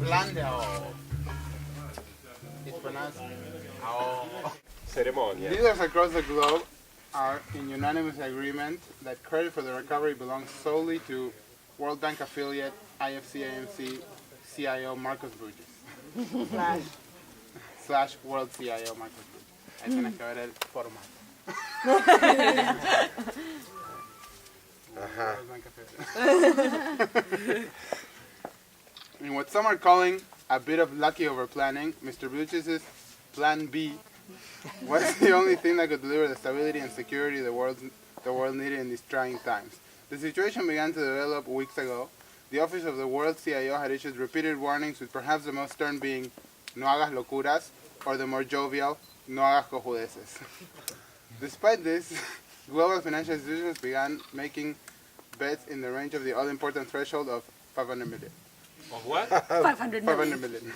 Plan de ahorro. It's pronounced ahorro. Ceremonia. Leaders across the globe are in unanimous agreement that credit for the recovery belongs solely to World Bank affiliate IFC-AMC CIO Marcos Bruges. Slash World CIO Marcos Bruges. Ahí tiene que ver el formato. In what some are calling a bit of lucky overplanning, Mr. Bruges' Plan B was the only thing that could deliver the stability and security the world needed in these trying times. The situation began to develop weeks ago. The office of the World CIO had issued repeated warnings, with perhaps the most stern being "no hagas locuras," or the more jovial "no hagas cojudeces." Despite this, global financial institutions began making bets in the range of the all-important threshold of 500 million. Of what? 500 500 million.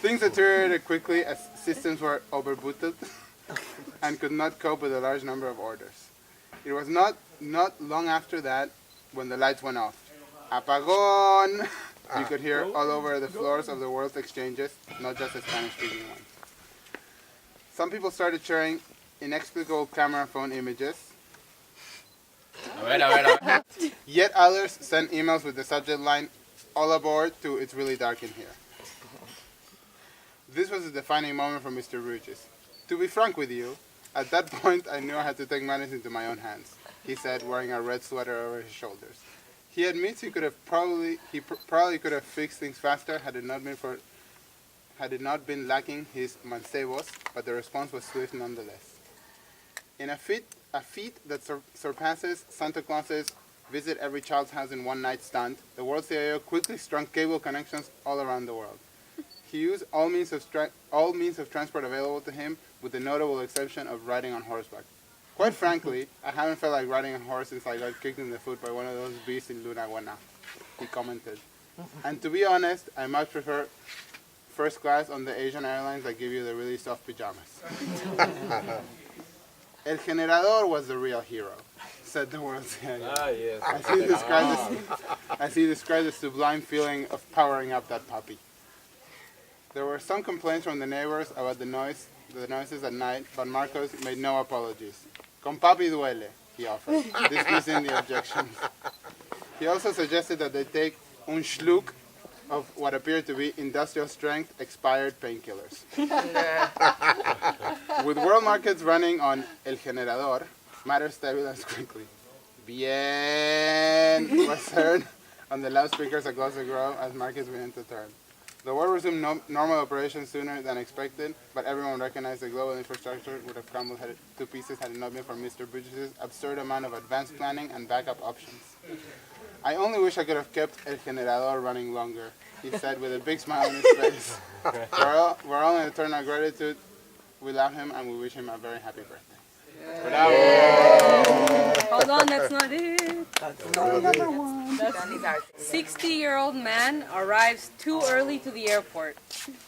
Things deteriorated quickly as systems were overbooted and could not cope with a large number of orders. It was not long after that when the lights went off. Apagón! You could hear all over the floors of the world's exchanges, not just the Spanish-speaking ones. Some people started sharing inexplicable camera phone images. Yet others sent emails with the subject line, "All aboard" to "It's really dark in here." This was a defining moment for Mr. Bruges. "To be frank with you, at that point I knew I had to take matters into my own hands," he said, wearing a red sweater over his shoulders. He admits he probably could have fixed things faster had it not been lacking his mancebos, but the response was swift nonetheless. In a feat that surpasses Santa Claus's visit every child's house in one night stunt, the World CIO quickly strung cable connections all around the world. He used all means of transport available to him, with the notable exception of riding on horseback. "Quite frankly, I haven't felt like riding a horse since I got kicked in the foot by one of those beasts in Luna Guana," he commented. "And to be honest, I much prefer first class on the Asian airlines that give you the really soft pajamas." "El Generador was the real hero," said the World CIO. Yes. As he described the sublime feeling of powering up that puppy. There were some complaints from the neighbors about the noises at night, but Marcos made no apologies. "Con papi duele," he offered, dismissing the objections. He also suggested that they take un schluck of what appeared to be industrial-strength expired painkillers. With world markets running on El Generador, matters stabilized quickly. "Bien" was heard on the loudspeakers across the globe as markets began to turn. The world resumed normal operations sooner than expected, but everyone recognized the global infrastructure would have crumbled to pieces had it not been for Mr. Bruges' absurd amount of advanced planning and backup options. "I only wish I could have kept El Generador running longer," he said with a big smile on his face. We're all in eternal gratitude. We love him and we wish him a very happy birthday. Bravo! Hold on, that's not it. That's number one. 60-year-old man arrives too early to the airport.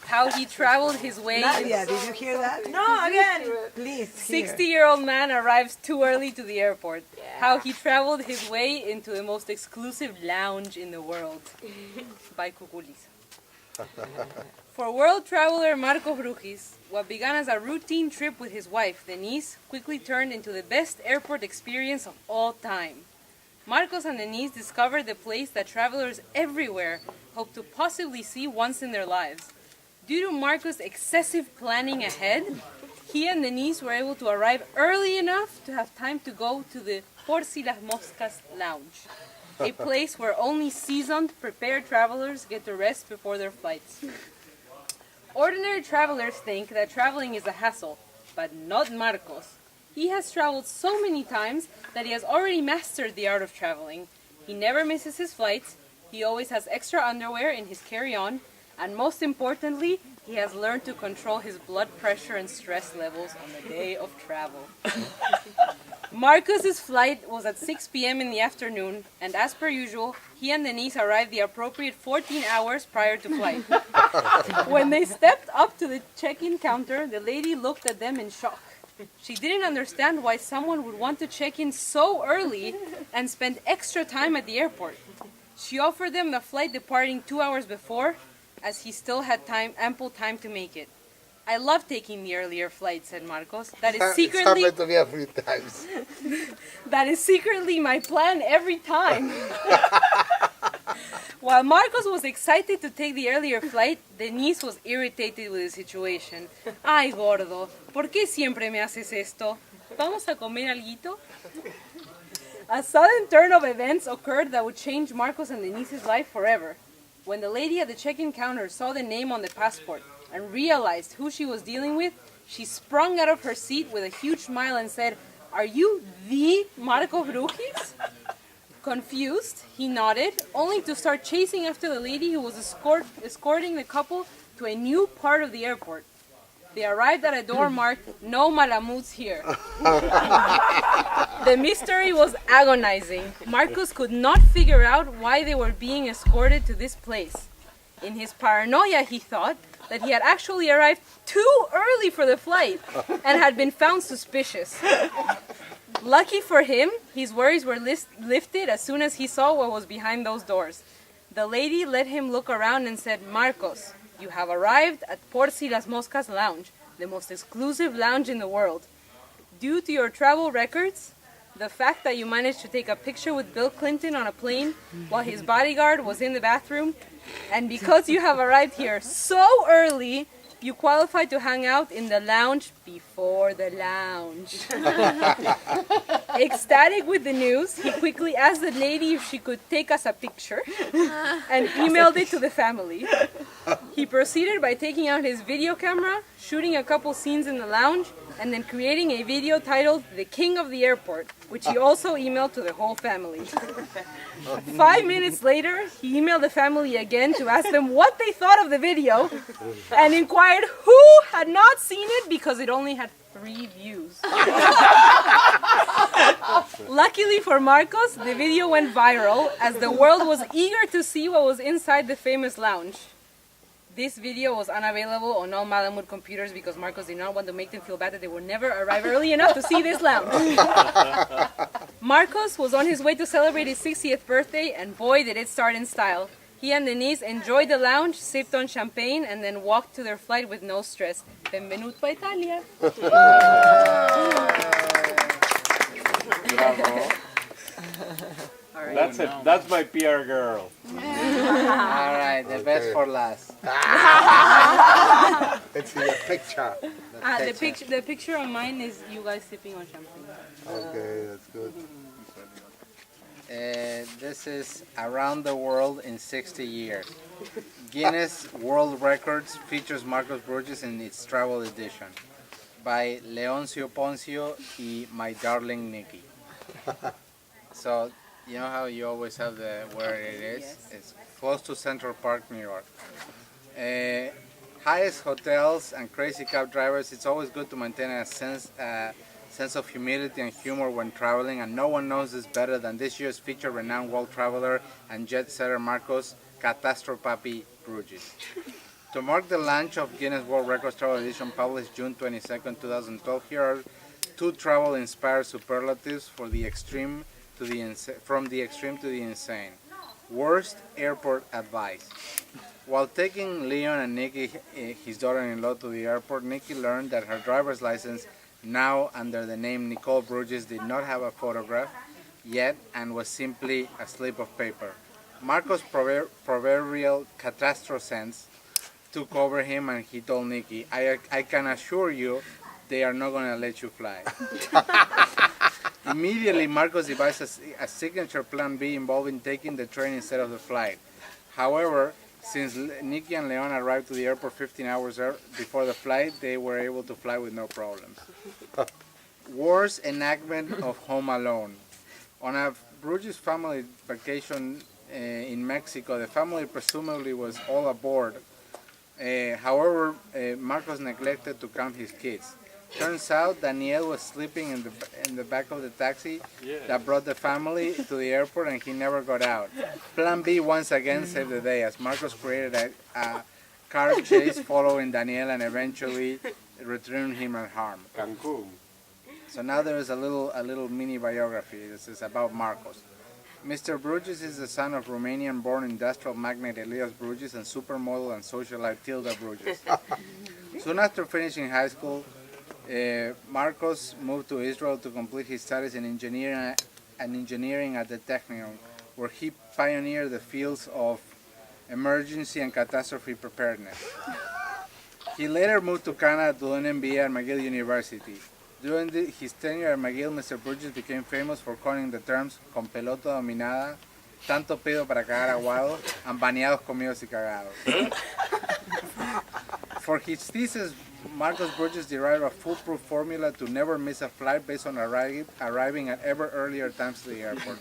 How he traveled his way. Nadia, did you hear that? No, again. Please. 60-year-old man arrives too early to the airport. How he traveled his way into the most exclusive lounge in the world. By Cuculis. For world traveler Marcos Bruges, what began as a routine trip with his wife, Denise, quickly turned into the best airport experience of all time. Marcos and Denise discovered the place that travelers everywhere hope to possibly see once in their lives. Due to Marcos' excessive planning ahead, he and Denise were able to arrive early enough to have time to go to the Por si las Moscas lounge, a place where only seasoned, prepared travelers get to rest before their flights. Ordinary travelers think that traveling is a hassle, but not Marcos. He has traveled so many times that he has already mastered the art of traveling. He never misses his flights, he always has extra underwear in his carry-on, and most importantly, he has learned to control his blood pressure and stress levels on the day of travel. Marcos's flight was at 6 p.m. in the afternoon, and as per usual, he and Denise arrived the appropriate 14 hours prior to flight. When they stepped up to the check-in counter, the lady looked at them in shock. She didn't understand why someone would want to check in so early and spend extra time at the airport. She offered them the flight departing 2 hours before, as he still had ample time to make it. I love taking the earlier flight, said Marcos. That is It's secretly happened to me a few times. that is secretly my plan every time. While Marcos was excited to take the earlier flight, Denise was irritated with the situation. Ay, gordo, ¿por qué siempre me haces esto? ¿Vamos a comer alguito? A sudden turn of events occurred that would change Marcos and Denise's life forever. When the lady at the check-in counter saw the name on the passport and realized who she was dealing with, she sprung out of her seat with a huge smile and said, "Are you the Marco Brujis?" Confused, he nodded, only to start chasing after the lady who was escorting the couple to a new part of the airport. They arrived at a door marked, "No Malamutes here." The mystery was agonizing. Marcos could not figure out why they were being escorted to this place. In his paranoia, he thought that he had actually arrived too early for the flight and had been found suspicious. Lucky for him, his worries were lifted as soon as he saw what was behind those doors. The lady let him look around and said, "Marcos, you have arrived at Por Si Las Moscas Lounge, the most exclusive lounge in the world. Due to your travel records, the fact that you managed to take a picture with Bill Clinton on a plane while his bodyguard was in the bathroom, and because you have arrived here so early, you qualify to hang out in the lounge before the lounge." Ecstatic with the news, he quickly asked the lady if she could take us a picture and emailed it to the family. He proceeded by taking out his video camera, shooting a couple scenes in the lounge, and then creating a video titled "The King of the Airport," which he also emailed to the whole family. 5 minutes later, he emailed the family again to ask them what they thought of the video and inquired who had not seen it because it only had 3 views. Luckily for Marcos, the video went viral as the world was eager to see what was inside the famous lounge. This video was unavailable on all Malamud computers because Marcos did not want to make them feel bad that they would never arrive early enough to see this lounge. Marcos was on his way to celebrate his 60th birthday, and boy did it start in style. He and Denise enjoyed the lounge, sipped on champagne, and then walked to their flight with no stress. Benvenuto a Italia. Bravo. All right. That's my PR girl. All right, the best for last. Let's see the picture. The picture on mine is you guys sipping on champagne. Okay, that's good. This is Around the World in 60 Years. Guinness World Records features Marcos Brujis in its travel edition by Leoncio Poncio y My Darling Nikki. So, you know how you always have where it is? Yes. It's close to Central Park, New York. Highest hotels and crazy cab drivers, it's always good to maintain a sense of humility and humor when traveling, and no one knows this better than this year's featured renowned world traveler and jet setter Marcos Catastropapi Brujis. To mark the launch of Guinness World Records Travel Edition published June 22nd, 2012, here are 2 travel-inspired superlatives for the extreme to from the extreme to the insane. Worst airport advice. While taking Leon and Nikki, his daughter-in-law, to the airport, Nikki learned that her driver's license, now under the name Nicole Brugis, did not have a photograph yet and was simply a slip of paper. Marcos' proverbial catastrophe sense took over him, and he told Nikki, I can assure you they are not going to let you fly. Immediately, Marcos devised a signature plan B involving taking the train instead of the flight. However, since Nikki and Leon arrived to the airport 15 hours before the flight, they were able to fly with no problems. Worst enactment of Home Alone. On a Brugis family vacation in Mexico, the family presumably was all aboard. However, Marcos neglected to count his kids. Turns out Daniel was sleeping in the back of the taxi that brought the family to the airport, and he never got out. Plan B once again saved the day, as Marcos created a car chase following Daniel and eventually returned him unharmed. Cancun. So now there is a little mini biography. This is about Marcos. Mr. Bruges is the son of Romanian-born industrial magnate Elias Bruges and supermodel and socialite Tilda Bruges. Soon after finishing high school, Marcos moved to Israel to complete his studies in engineering at the Technion, where he pioneered the fields of emergency and catastrophe preparedness. He later moved to Canada to do an MBA at McGill University. During his tenure at McGill, Mr. Burgess became famous for coining the terms con pelota dominada, tanto pedo para cagar aguado, and baneados comidos y cagados. For his thesis, Marcos Burgess derived a foolproof formula to never miss a flight based on arriving at ever earlier times to the airport.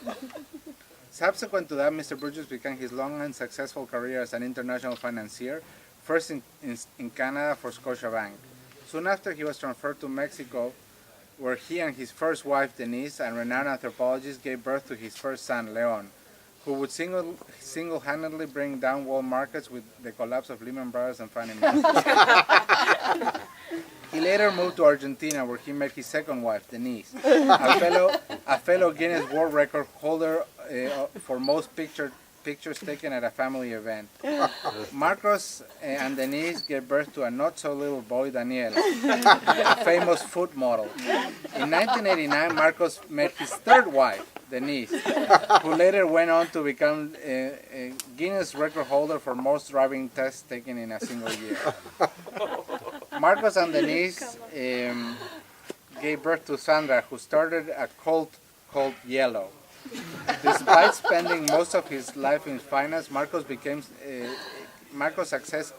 Subsequent to that, Mr. Burgess began his long and successful career as an international financier, first in Canada for Scotiabank. Soon after, he was transferred to Mexico, where he and his first wife, Denise, and renowned anthropologist, gave birth to his first son, Leon, who would single-handedly bring down world markets with the collapse of Lehman Brothers and Fannie Mae. He later moved to Argentina, where he met his second wife, Denise, a fellow Guinness World Record holder for most pictures taken at a family event. Marcos and Denise gave birth to a not-so-little boy, Daniel, a famous food model. In 1989, Marcos met his third wife, Denise, who later went on to become a Guinness record holder for most driving tests taken in a single year. Marcos and Denise gave birth to Sandra, who started a cult called Yellow. Despite spending most of his life in finance, Marcos' success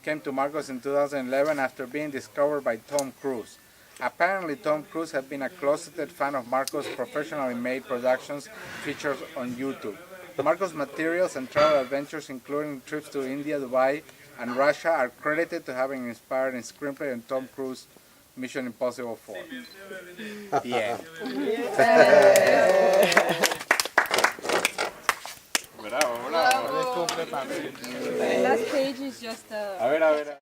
came to Marcos in 2011 after being discovered by Tom Cruise. Apparently, Tom Cruise had been a closeted fan of Marcos' professionally made productions featured on YouTube. Marcos' materials and travel adventures, including trips to India, Dubai, and Russia, are credited to having inspired in screenplay and Tom Cruise Mission Impossible 4. The end. Bravo, bravo. The last page is just a... A ver.